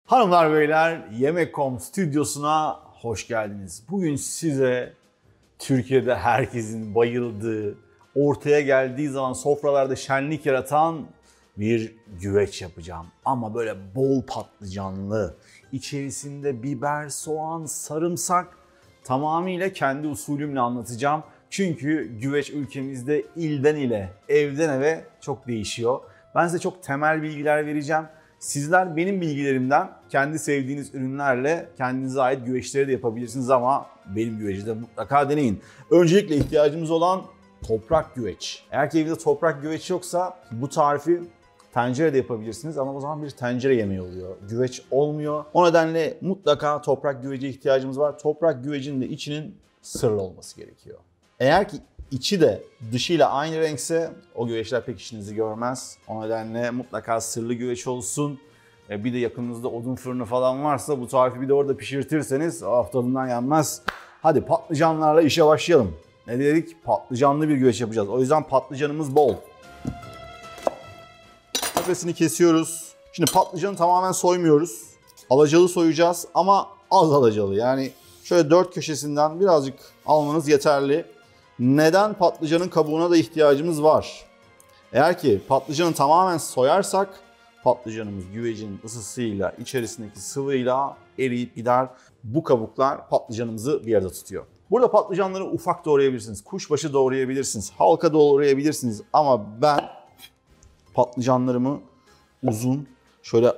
Hanımlar beyler, Yemek.com stüdyosuna hoş geldiniz. Bugün size Türkiye'de herkesin bayıldığı, ortaya geldiği zaman sofralarda şenlik yaratan bir güveç yapacağım. Ama böyle bol patlıcanlı, içerisinde biber, soğan, sarımsak, tamamıyla kendi usulümle anlatacağım. Çünkü güveç ülkemizde ilden ile, evden eve çok değişiyor. Ben size çok temel bilgiler vereceğim. Sizler benim bilgilerimden kendi sevdiğiniz ürünlerle kendinize ait güveçleri de yapabilirsiniz ama benim güveci de mutlaka deneyin. Öncelikle ihtiyacımız olan toprak güveç. Eğer ki evinizde toprak güveç yoksa bu tarifi tencerede yapabilirsiniz ama o zaman bir tencere yemeği oluyor. Güveç olmuyor. O nedenle mutlaka toprak güvece ihtiyacımız var. Toprak güvecin de içinin sırlı olması gerekiyor. Eğer ki içi de dışıyla aynı renkse o güveçler pek işinizi görmez. O nedenle mutlaka sırlı güveç olsun. Bir de yakınınızda odun fırını falan varsa bu tarifi bir de orada pişirtirseniz tadından yenmez. Hadi patlıcanlarla işe başlayalım. Ne dedik? Patlıcanlı bir güveç yapacağız. O yüzden patlıcanımız bol. Patatesini kesiyoruz. Şimdi patlıcanı tamamen soymuyoruz. Alacalı soyacağız ama az alacalı. Yani şöyle dört köşesinden birazcık almanız yeterli. Neden? Patlıcanın kabuğuna da ihtiyacımız var. Eğer ki patlıcanı tamamen soyarsak patlıcanımız güvecin ısısıyla, içerisindeki sıvıyla eriyip gider. Bu kabuklar patlıcanımızı bir arada tutuyor. Burada patlıcanları ufak doğrayabilirsiniz, kuşbaşı doğrayabilirsiniz, halka doğrayabilirsiniz ama ben patlıcanlarımı uzun şöyle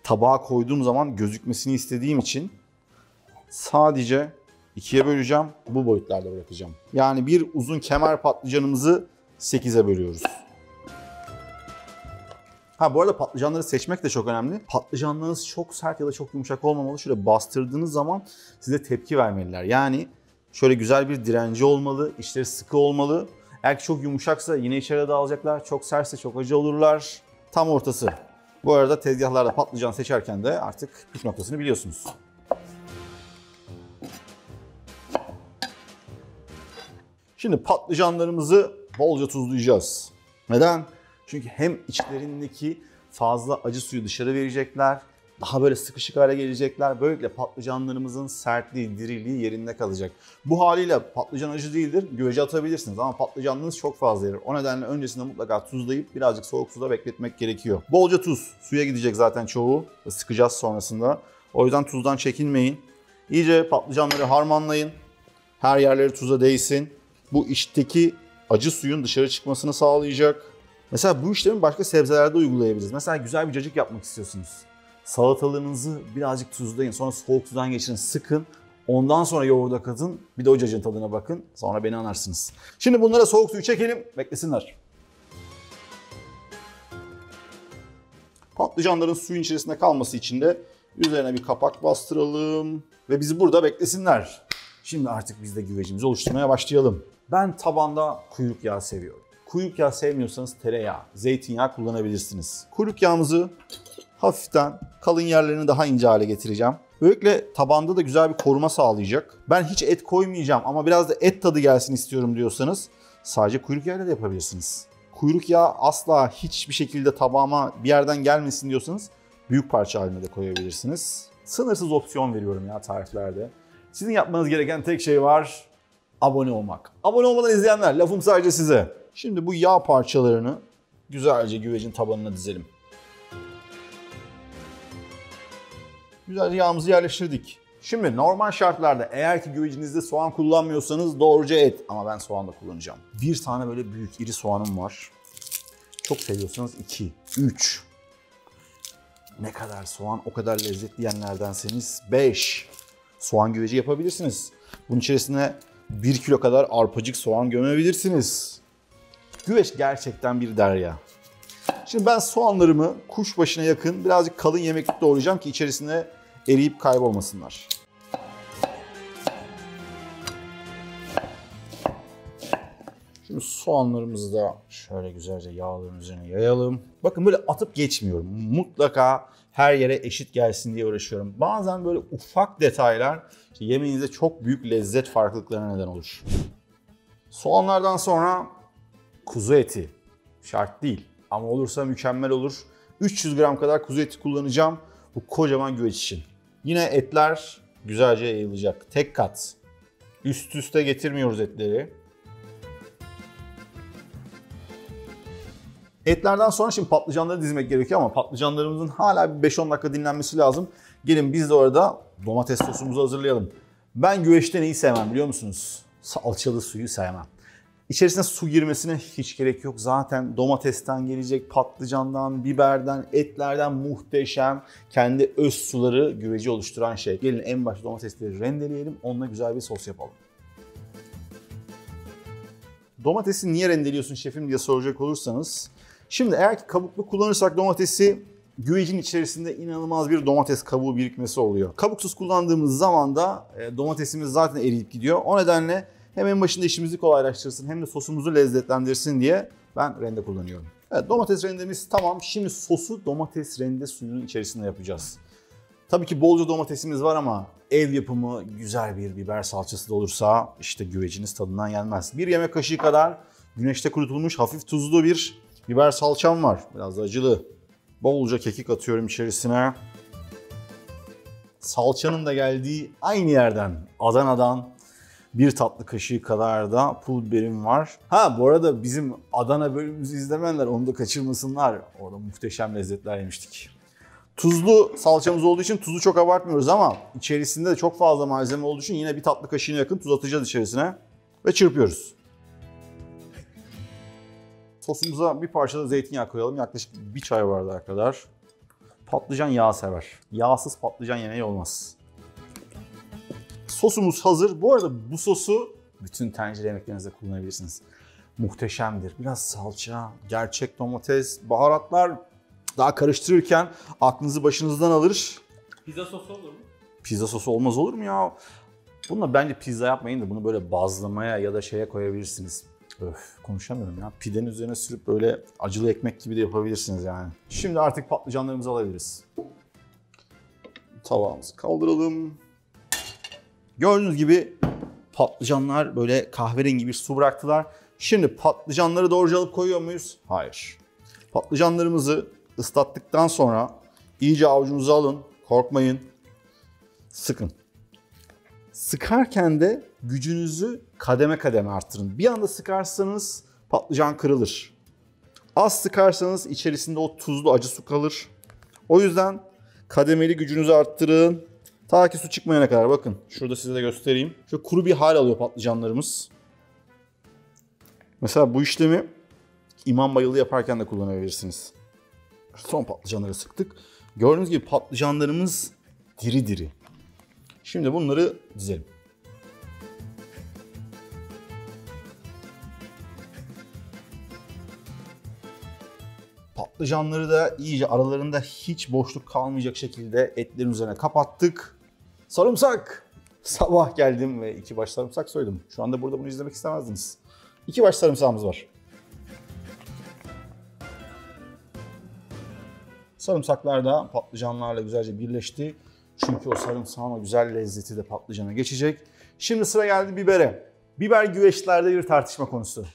tabağa koyduğum zaman gözükmesini istediğim için sadece ikiye böleceğim, bu boyutlarda bırakacağım. Yani bir uzun kemer patlıcanımızı 8'e bölüyoruz. Bu arada patlıcanları seçmek de çok önemli. Patlıcanlarınız çok sert ya da çok yumuşak olmamalı. Şöyle bastırdığınız zaman size tepki vermeliler. Yani şöyle güzel bir direnci olmalı, içleri sıkı olmalı. Eğer ki çok yumuşaksa yine içeri dağılacaklar. Çok sertse çok acı olurlar. Tam ortası. Bu arada tezgahlarda patlıcan seçerken de artık püf noktasını biliyorsunuz. Şimdi patlıcanlarımızı bolca tuzlayacağız. Neden? Çünkü hem içlerindeki fazla acı suyu dışarı verecekler, daha böyle sıkışık hale gelecekler. Böylelikle patlıcanlarımızın sertliği, diriliği yerinde kalacak. Bu haliyle patlıcan acı değildir, güvece atabilirsiniz ama patlıcanlarınız çok fazla yer. O nedenle öncesinde mutlaka tuzlayıp birazcık soğuk suda bekletmek gerekiyor. Bolca tuz, suya gidecek zaten çoğu. Sıkacağız sonrasında. O yüzden tuzdan çekinmeyin. İyice patlıcanları harmanlayın. Her yerleri tuza değsin. Bu içteki acı suyun dışarı çıkmasını sağlayacak. Mesela bu işlemi başka sebzelerde uygulayabiliriz. Mesela güzel bir cacık yapmak istiyorsunuz. Salatalığınızı birazcık tuzlayın. Sonra soğuk sudan geçirin, sıkın. Ondan sonra yoğurda katın. Bir de o cacığın tadına bakın. Sonra beni anarsınız. Şimdi bunlara soğuk suyu çekelim. Beklesinler. Patlıcanların suyun içerisinde kalması için de üzerine bir kapak bastıralım. Ve bizi burada beklesinler. Şimdi artık biz de güvecimizi oluşturmaya başlayalım. Ben tabanda kuyruk yağı seviyorum. Kuyruk yağı sevmiyorsanız tereyağı, zeytinyağı kullanabilirsiniz. Kuyruk yağımızı hafiften kalın yerlerini daha ince hale getireceğim. Böylelikle tabanda da güzel bir koruma sağlayacak. Ben hiç et koymayacağım ama biraz da et tadı gelsin istiyorum diyorsanız sadece kuyruk yağıyla da yapabilirsiniz. Kuyruk yağı asla hiçbir şekilde tabağıma bir yerden gelmesin diyorsanız büyük parça halinde de koyabilirsiniz. Sınırsız opsiyon veriyorum ya tariflerde. Sizin yapmanız gereken tek şey var. Abone olmak. Abone olmadan izleyenler, lafım sadece size. Şimdi bu yağ parçalarını güzelce güvecin tabanına dizelim. Güzelce yağımızı yerleştirdik. Şimdi normal şartlarda eğer ki güvecinizde soğan kullanmıyorsanız doğruca et. Ama ben soğan da kullanacağım. Bir tane böyle büyük iri soğanım var. Çok seviyorsanız 2, 3. Ne kadar soğan o kadar lezzetli diyenlerdenseniz 5. Soğan güveci yapabilirsiniz. Bunun içerisine 1 kilo kadar arpacık soğan gömebilirsiniz. Güveç gerçekten bir derya. Şimdi ben soğanlarımı kuşbaşına yakın birazcık kalın yemeklik doğrayacağım ki içerisine eriyip kaybolmasınlar. Şimdi soğanlarımızı da şöyle güzelce yağların üzerine yayalım. Bakın böyle atıp geçmiyorum. Mutlaka her yere eşit gelsin diye uğraşıyorum. Bazen böyle ufak detaylar yemeğinize çok büyük lezzet farklılıklarına neden olur. Soğanlardan sonra kuzu eti. Şart değil ama olursa mükemmel olur. 300 gram kadar kuzu eti kullanacağım. Bu kocaman güveç için. Yine etler güzelce yayılacak. Tek kat. Üst üste getirmiyoruz etleri. Etlerden sonra şimdi patlıcanları dizmek gerekiyor ama patlıcanlarımızın hala bir 5-10 dakika dinlenmesi lazım. Gelin biz de orada domates sosumuzu hazırlayalım. Ben güveçte neyi sevmem biliyor musunuz? Salçalı suyu sevmem. İçerisine su girmesine hiç gerek yok. Zaten domatesten gelecek, patlıcandan, biberden, etlerden muhteşem kendi öz suları güveci oluşturan şey. Gelin en başta domatesleri rendeleyelim, onunla güzel bir sos yapalım. Domatesi niye rendeliyorsun şefim diye soracak olursanız. Şimdi eğer ki kabuklu kullanırsak domatesi güvecin içerisinde inanılmaz bir domates kabuğu birikmesi oluyor. Kabuksuz kullandığımız zaman da domatesimiz zaten eriyip gidiyor. O nedenle hem en başında işimizi kolaylaştırsın hem de sosumuzu lezzetlendirsin diye ben rende kullanıyorum. Evet, domates rendemiz tamam. Şimdi sosu domates rende suyunun içerisinde yapacağız. Tabii ki bolca domatesimiz var ama ev yapımı güzel bir biber salçası da olursa işte güveciniz tadından yenmez. Bir yemek kaşığı kadar güneşte kurutulmuş hafif tuzlu bir biber salçam var. Biraz da acılı. Bolca kekik atıyorum içerisine. Salçanın da geldiği aynı yerden, Adana'dan bir tatlı kaşığı kadar da pul biberim var. Ha bu arada bizim Adana bölümümüzü izlemeyenler onu da kaçırmasınlar. Orada muhteşem lezzetler yemiştik. Tuzlu salçamız olduğu için tuzu çok abartmıyoruz ama içerisinde de çok fazla malzeme olduğu için yine bir tatlı kaşığına yakın tuz atacağız içerisine ve çırpıyoruz. Sosumuza bir parça da zeytinyağı koyalım. Yaklaşık bir çay bardağı kadar. Patlıcan yağ sever. Yağsız patlıcan yemeği olmaz. Sosumuz hazır. Bu arada bu sosu bütün tencere yemeklerinizde kullanabilirsiniz. Muhteşemdir. Biraz salça, gerçek domates, baharatlar daha karıştırırken aklınızı başınızdan alır. Pizza sosu olur mu? Pizza sosu olmaz olur mu ya? Bununla bence pizza yapmayın da bunu böyle bazlamaya ya da şeye koyabilirsiniz. Öf, konuşamıyorum ya. Pidenin üzerine sürüp böyle acılı ekmek gibi de yapabilirsiniz yani. Şimdi artık patlıcanlarımızı alabiliriz. Tavamızı kaldıralım. Gördüğünüz gibi patlıcanlar böyle kahverengi bir su bıraktılar. Şimdi patlıcanları doğruca alıp koyuyor muyuz? Hayır. Patlıcanlarımızı ıslattıktan sonra iyice avucunuza alın. Korkmayın. Sıkın. Sıkarken de gücünüzü kademe kademe arttırın. Bir anda sıkarsanız patlıcan kırılır. Az sıkarsanız içerisinde o tuzlu acı su kalır. O yüzden kademeli gücünüzü arttırın. Ta ki su çıkmayana kadar. Bakın şurada size de göstereyim. Şöyle kuru bir hal alıyor patlıcanlarımız. Mesela bu işlemi imam bayılı yaparken de kullanabilirsiniz. Son patlıcanları sıktık. Gördüğünüz gibi patlıcanlarımız diri diri. Şimdi bunları dizelim. Patlıcanları da iyice aralarında hiç boşluk kalmayacak şekilde etlerin üzerine kapattık. Sarımsak! Sabah geldim ve 2 baş sarımsak soydum. Şu anda burada bunu izlemek istemezdiniz. 2 baş sarımsağımız var. Sarımsaklar da patlıcanlarla güzelce birleşti. Çünkü o sarımsağın o güzel lezzeti de patlıcana geçecek. Şimdi sıra geldi bibere. Biber güveçlerde bir tartışma konusu.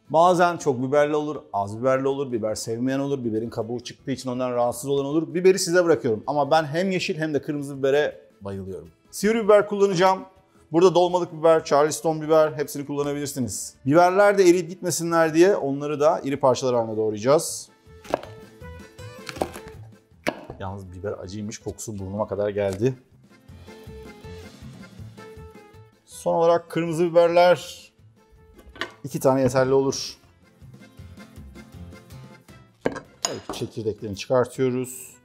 Bazen çok biberli olur, az biberli olur, biber sevmeyen olur, biberin kabuğu çıktığı için ondan rahatsız olan olur. Biberi size bırakıyorum ama ben hem yeşil hem de kırmızı bibere bayılıyorum. Sivri biber kullanacağım. Burada dolmalık biber, Charleston biber hepsini kullanabilirsiniz. Biberler de eriyip gitmesinler diye onları da iri parçalar haline doğrayacağız. Yalnız biber acıymış, kokusu burnuma kadar geldi. Son olarak kırmızı biberler 2 tane yeterli olur. Evet, çekirdeklerini çıkartıyoruz.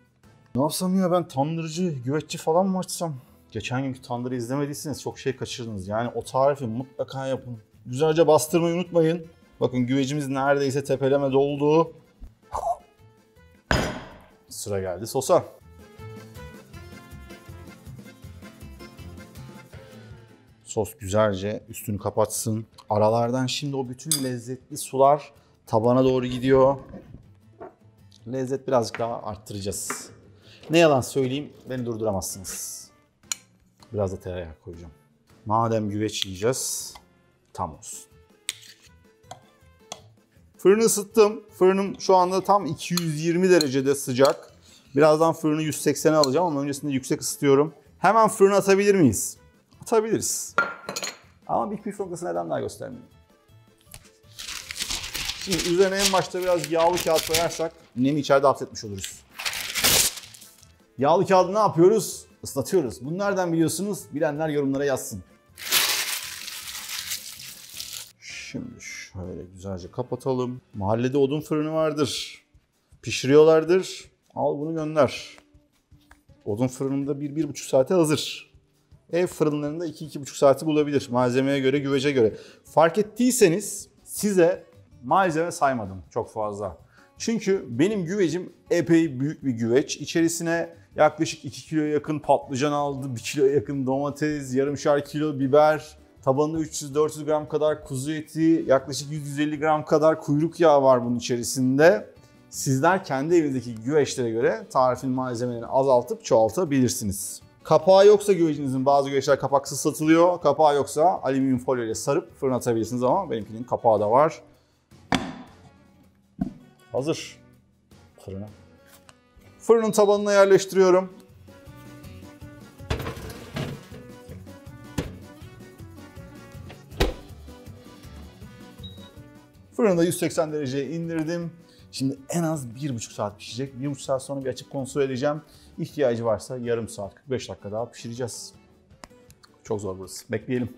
Ne yapsam ya, ben tandırcı, güveççi falan mı açsam? Geçen günkü tandırı izlemediyseniz çok şey kaçırdınız. Yani o tarifi mutlaka yapın. Güzelce bastırmayı unutmayın. Bakın güvecimiz neredeyse tepeleme doldu. Sıra geldi sosa. Sos güzelce üstünü kapatsın. Aralardan şimdi o bütün lezzetli sular tabana doğru gidiyor. Lezzet birazcık daha arttıracağız. Ne yalan söyleyeyim, beni durduramazsınız. Biraz da tereyağı koyacağım. Madem güveç yiyeceğiz, tam olsun. Fırını ısıttım. Fırınım şu anda tam 220 derecede sıcak. Birazdan fırını 180'e alacağım ama öncesinde yüksek ısıtıyorum. Hemen fırına atabilir miyiz? Atabiliriz. Ama bir püf noktası neden daha göstermeyeyim. Şimdi üzerine en başta biraz yağlı kağıt koyarsak nemi içeride hapsetmiş oluruz. Yağlı kağıdı ne yapıyoruz? Islatıyoruz. Bunu nereden biliyorsunuz? Bilenler yorumlara yazsın. Şimdi şöyle güzelce kapatalım. Mahallede odun fırını vardır. Pişiriyorlardır. Al bunu gönder. Odun fırınında 1-1,5 saate hazır. Ev fırınlarında 2-2,5 saati bulabilir. Malzemeye göre, güvece göre. Fark ettiyseniz size malzeme saymadım çok fazla. Çünkü benim güvecim epey büyük bir güveç. İçerisine yaklaşık 2 kiloya yakın patlıcan aldı, 1 kiloya yakın domates, yarımşar kilo biber, tabanında 300-400 gram kadar kuzu eti, yaklaşık 100-150 gram kadar kuyruk yağı var bunun içerisinde. Sizler kendi evinizdeki güveçlere göre tarifin malzemelerini azaltıp çoğaltabilirsiniz. Kapağı yoksa güvecinizin, bazı güveçler kapaksız satılıyor. Kapağı yoksa alüminyum folyo ile sarıp fırına atabilirsiniz ama benimkinin kapağı da var. Hazır. Fırına. Fırının tabanına yerleştiriyorum. Fırını da 180 dereceye indirdim. Şimdi en az 1,5 saat pişecek. 1,5 saat sonra bir açıp kontrol edeceğim. İhtiyacı varsa yarım saat, 45 dakika daha pişireceğiz. Çok zor burası. Bekleyelim.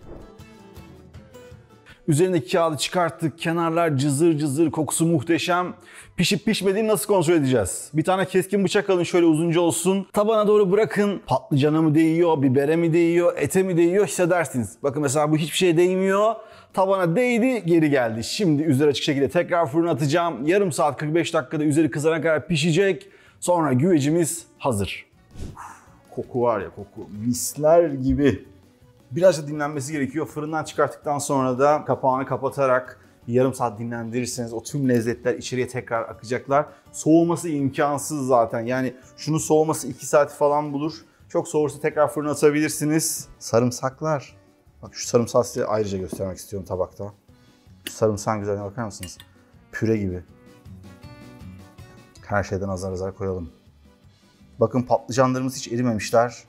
Üzerindeki kağıdı çıkarttık. Kenarlar cızır cızır, kokusu muhteşem. Pişip pişmediğini nasıl kontrol edeceğiz? Bir tane keskin bıçak alın, şöyle uzunca olsun. Tabana doğru bırakın. Patlıcana mı değiyor, bibere mi değiyor, ete mi değiyor hissedersiniz. Bakın mesela bu hiçbir şeye değmiyor. Tabana değdi, geri geldi. Şimdi üzeri açık şekilde tekrar fırına atacağım. Yarım saat 45 dakikada üzeri kızarana kadar pişecek. Sonra güvecimiz hazır. Koku var ya, koku misler gibi. Biraz da dinlenmesi gerekiyor. Fırından çıkarttıktan sonra da kapağını kapatarak yarım saat dinlendirirseniz o tüm lezzetler içeriye tekrar akacaklar. Soğuması imkansız zaten. Yani şunun soğuması 2 saat falan bulur. Çok soğursa tekrar fırına atabilirsiniz. Sarımsaklar. Bak şu sarımsağı size ayrıca göstermek istiyorum tabakta. Sarımsağın güzelliğine bakar mısınız? Püre gibi. Her şeyden azar azar koyalım. Bakın patlıcanlarımız hiç erimemişler.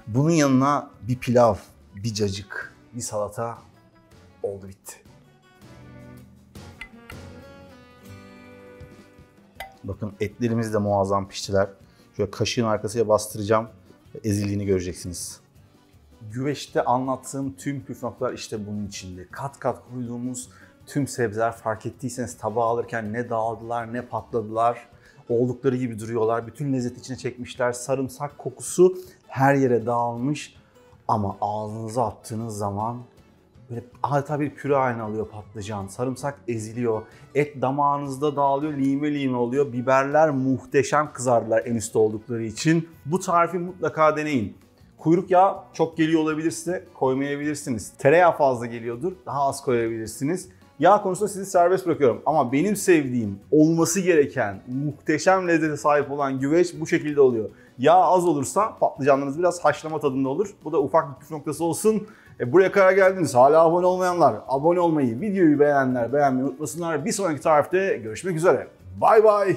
Bunun yanına bir pilav, bir cacık, bir salata oldu bitti. Bakın etlerimiz de muazzam piştiler. Şöyle kaşığın arkasıyla bastıracağım. Ezildiğini göreceksiniz. Güveçte anlattığım tüm püf noktalar işte bunun içinde. Kat kat koyduğumuz tüm sebzeler, fark ettiyseniz tabağa alırken ne dağıldılar ne patladılar. Oldukları gibi duruyorlar. Bütün lezzeti içine çekmişler. Sarımsak kokusu her yere dağılmış. Ama ağzınıza attığınız zaman böyle adeta bir püre haline alıyor patlıcan. Sarımsak eziliyor. Et damağınızda dağılıyor, lime lime oluyor. Biberler muhteşem kızardılar en üstte oldukları için. Bu tarifi mutlaka deneyin. Kuyruk yağı çok geliyor olabilir size, koymayabilirsiniz. Tereyağı fazla geliyordur, daha az koyabilirsiniz. Yağ konusunda sizi serbest bırakıyorum ama benim sevdiğim, olması gereken, muhteşem lezzete sahip olan güveç bu şekilde oluyor. Yağ az olursa patlıcanlarınız biraz haşlama tadında olur. Bu da ufak bir püf noktası olsun. Buraya kadar geldiniz. Hala abone olmayanlar, abone olmayı, videoyu beğenenler beğenmeyi unutmasınlar. Bir sonraki tarifte görüşmek üzere. Bay bay.